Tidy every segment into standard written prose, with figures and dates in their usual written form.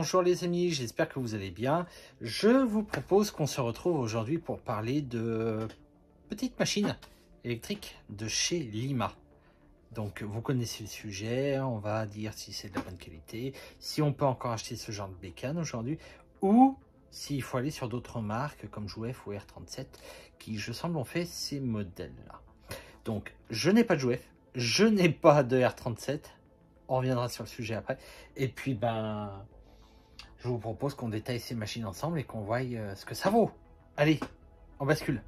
Bonjour les amis, j'espère que vous allez bien. Je vous propose qu'on se retrouve aujourd'hui pour parler de petites machines électriques de chez Lima. Donc vous connaissez le sujet, on va dire si c'est de la bonne qualité, si on peut encore acheter ce genre de bécane aujourd'hui, ou s'il faut aller sur d'autres marques comme Jouef ou R37 qui je semble ont fait ces modèles-là. Donc je n'ai pas de Jouef, je n'ai pas de R37, on reviendra sur le sujet après, et puis je vous propose qu'on détaille ces machines ensemble et qu'on voie ce que ça vaut. Allez, on bascule.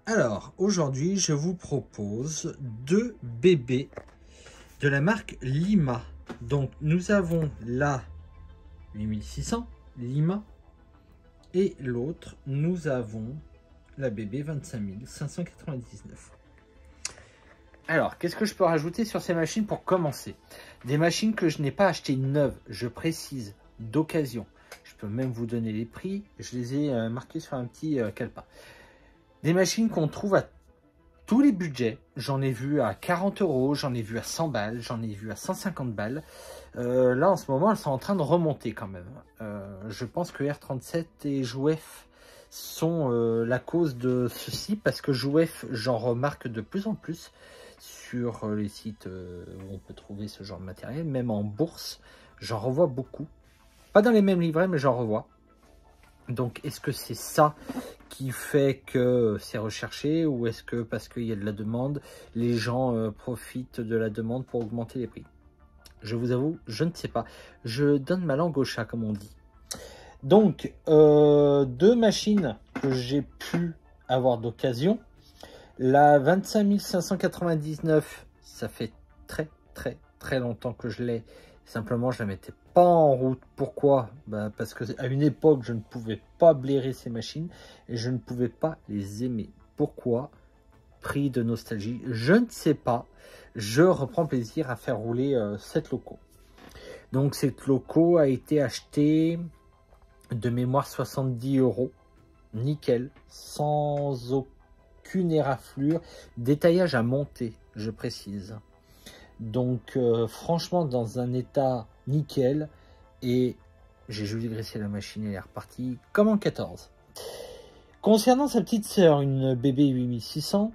Alors, aujourd'hui, je vous propose deux bébés de la marque Lima. Donc, nous avons la 8600 Lima et l'autre, nous avons la bébé 25599. Alors, qu'est-ce que je peux rajouter sur ces machines pour commencer? Des machines que je n'ai pas achetées neuves, je précise, d'occasion. Je peux même vous donner les prix, je les ai marqués sur un petit calepin. Des machines qu'on trouve à tous les budgets, j'en ai vu à 40 €, j'en ai vu à 100 balles, j'en ai vu à 150 balles. Là, en ce moment, elles sont en train de remonter quand même. Je pense que R37 et Jouef sont la cause de ceci, parce que Jouef, j'en remarque de plus en plus sur les sites où on peut trouver ce genre de matériel, même en bourse, j'en revois beaucoup. Pas dans les mêmes livrets, mais j'en revois. Donc, est-ce que c'est ça qui fait que c'est recherché, ou est-ce que parce qu'il y a de la demande, les gens profitent de la demande pour augmenter les prix? Je vous avoue, je ne sais pas. Je donne ma langue au chat, comme on dit. Donc, deux machines que j'ai pu avoir d'occasion. La 25599, ça fait très longtemps que je l'ai. Simplement, je la mettais pas en route. Pourquoi? Parce qu'à une époque, je ne pouvais pas blairer ces machines et je ne pouvais pas les aimer. Pourquoi? Prix de nostalgie, je ne sais pas. Je reprends plaisir à faire rouler cette loco. Donc, cette loco a été achetée de mémoire 70 €. Nickel, sans aucune éraflure. Détaillage à monter, je précise. Donc franchement, dans un état nickel, et j'ai joli graissé la machine, elle est repartie comme en 14. Concernant sa petite sœur, une bébé 8600,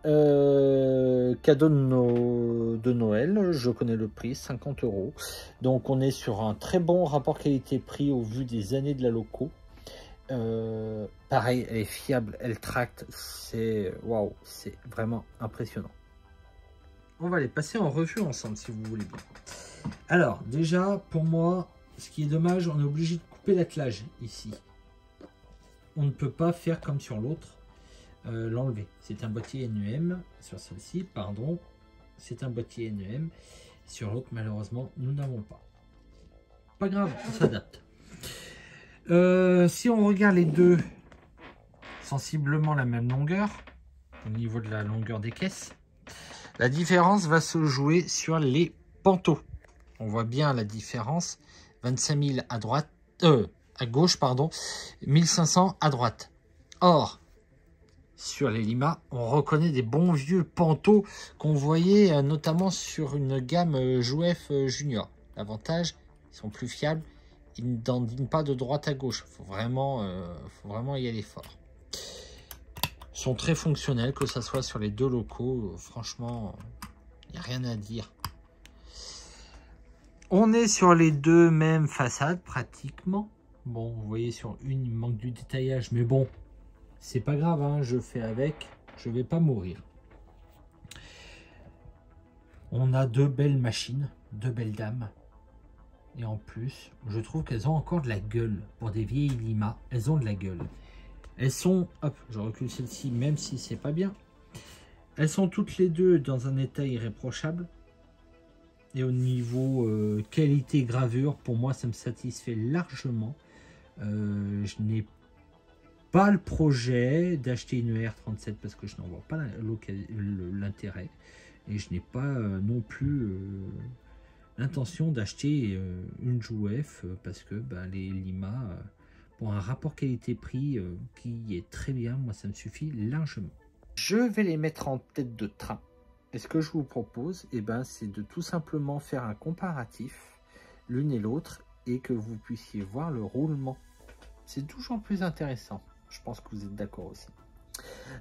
cadeau de Noël, je connais le prix, 50 €. Donc on est sur un très bon rapport qualité-prix au vu des années de la loco. Pareil, elle est fiable, elle tracte, c'est waouh, c'est vraiment impressionnant. On va les passer en revue ensemble, si vous voulez bien. Alors, déjà, pour moi, ce qui est dommage, on est obligé de couper l'attelage ici. On ne peut pas faire comme sur l'autre, l'enlever. C'est un boîtier NEM, sur celle-ci, pardon. C'est un boîtier NEM. Sur l'autre, malheureusement, nous n'avons pas. Pas grave, on s'adapte. Si on regarde les deux, sensiblement la même longueur, au niveau de la longueur des caisses, la différence va se jouer sur les panneaux. On voit bien la différence. 25 000 à droite, à gauche, pardon, 1500 à droite. Or, sur les Lima, on reconnaît des bons vieux panneaux qu'on voyait notamment sur une gamme Jouef Junior. L'avantage, ils sont plus fiables, ils ne dandinent pas de droite à gauche. Faut vraiment y aller fort. Sont très fonctionnels, que ce soit sur les deux locaux. Franchement, il n'y a rien à dire. On est sur les deux mêmes façades, pratiquement. Bon, vous voyez, sur une, il manque du détaillage. Mais bon, c'est pas grave, hein, je fais avec. Je vais pas mourir. On a deux belles machines, deux belles dames. Et en plus, je trouve qu'elles ont encore de la gueule. Pour des vieilles Lima, elles ont de la gueule. Elles sont, hop, je recule celle-ci, même si c'est pas bien. Elles sont toutes les deux dans un état irréprochable. Et au niveau qualité gravure, pour moi, ça me satisfait largement. Je n'ai pas le projet d'acheter une R37 parce que je n'en vois pas l'intérêt. Et je n'ai pas non plus l'intention d'acheter une Jouef parce que les Lima... pour un rapport qualité-prix qui est très bien, moi ça me suffit largement. Je vais les mettre en tête de train. Et ce que je vous propose, c'est de tout simplement faire un comparatif, l'une et l'autre, et que vous puissiez voir le roulement. C'est toujours plus intéressant. Je pense que vous êtes d'accord aussi.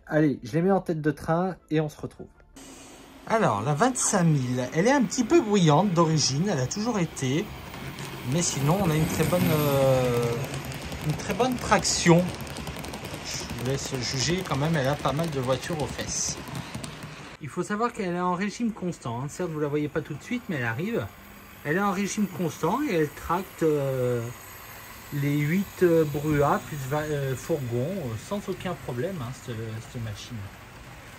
Allez, je les mets en tête de train et on se retrouve. Alors, la 25 000, elle est un petit peu bruyante d'origine, elle a toujours été. Mais sinon, on a une très bonne traction. Je vous laisse juger quand même, elle a pas mal de voitures aux fesses. Il faut savoir qu'elle est en régime constant. Hein. Certes, vous ne la voyez pas tout de suite, mais elle arrive. Elle est en régime constant et elle tracte les 8 Brua plus fourgons sans aucun problème, hein, cette machine.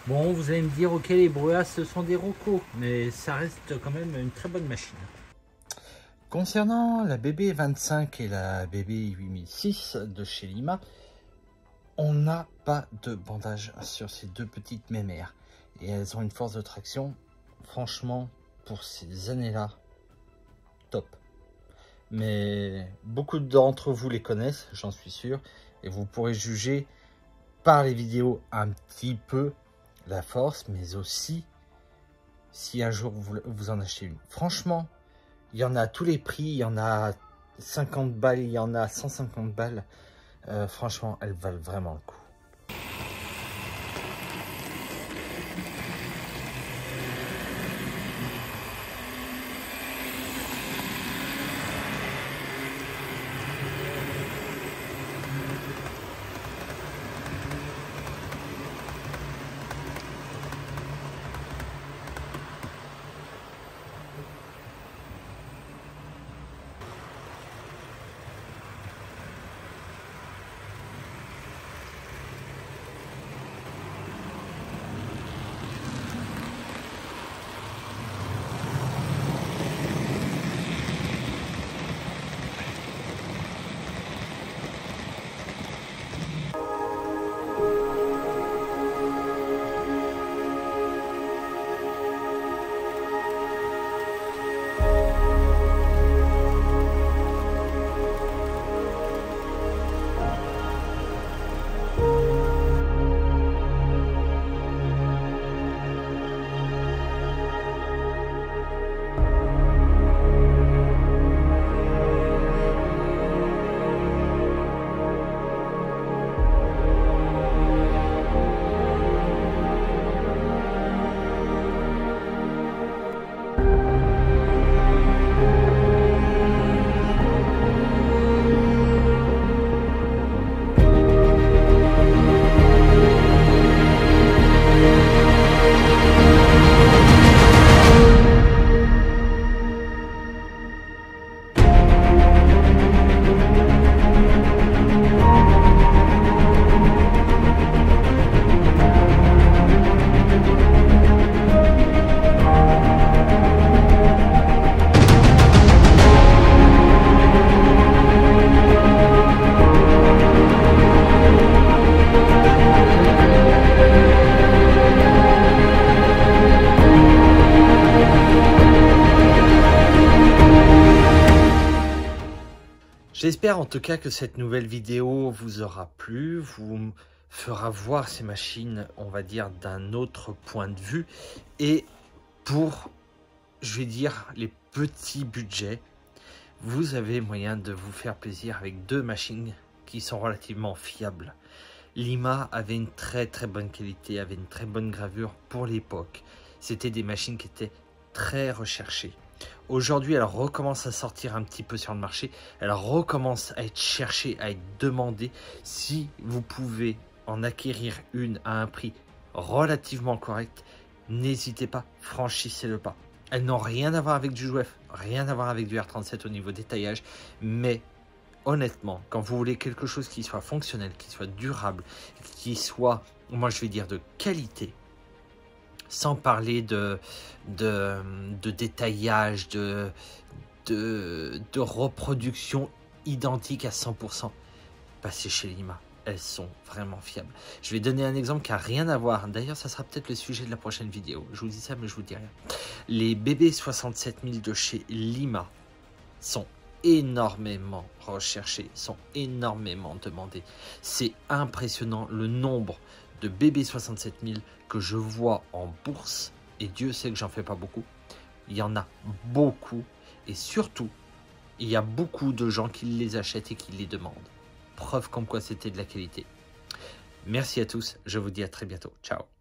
Bon, vous allez me dire, ok, les Brua, ce sont des Rocco, mais ça reste quand même une très bonne machine. Concernant la BB25 et la BB8006 de chez Lima, on n'a pas de bandage sur ces deux petites mémères. Et elles ont une force de traction, franchement, pour ces années-là, top. Mais beaucoup d'entre vous les connaissent, j'en suis sûr. Et vous pourrez juger par les vidéos un petit peu la force, mais aussi si un jour vous en achetez une. Franchement, il y en a à tous les prix, il y en a 50 balles, il y en a 150 balles. Franchement, elles valent vraiment le coup. J'espère en tout cas que cette nouvelle vidéo vous aura plu, vous fera voir ces machines, on va dire, d'un autre point de vue. Et pour, je vais dire, les petits budgets, vous avez moyen de vous faire plaisir avec deux machines qui sont relativement fiables. Lima avait une très bonne qualité, avait une très bonne gravure pour l'époque. C'était des machines qui étaient très recherchées. Aujourd'hui, elle recommence à sortir un petit peu sur le marché. Elle recommence à être cherchée, à être demandée. Si vous pouvez en acquérir une à un prix relativement correct, n'hésitez pas, franchissez le pas. Elles n'ont rien à voir avec du Jouef, rien à voir avec du R37 au niveau détaillage. Mais honnêtement, quand vous voulez quelque chose qui soit fonctionnel, qui soit durable, qui soit, moi je vais dire, de qualité, sans parler de détaillage, de reproduction identique à 100%, passez chez Lima. Elles sont vraiment fiables. Je vais donner un exemple qui n'a rien à voir. D'ailleurs, ça sera peut-être le sujet de la prochaine vidéo. Je vous dis ça, mais je vous dis rien. Les BB67000 de chez Lima sont énormément recherchés, sont énormément demandés. C'est impressionnant le nombre de BB67000 que je vois en bourse, et Dieu sait que j'en fais pas beaucoup. Il y en a beaucoup, et surtout il y a beaucoup de gens qui les achètent et qui les demandent. Preuve comme quoi c'était de la qualité. Merci à tous, je vous dis à très bientôt. Ciao.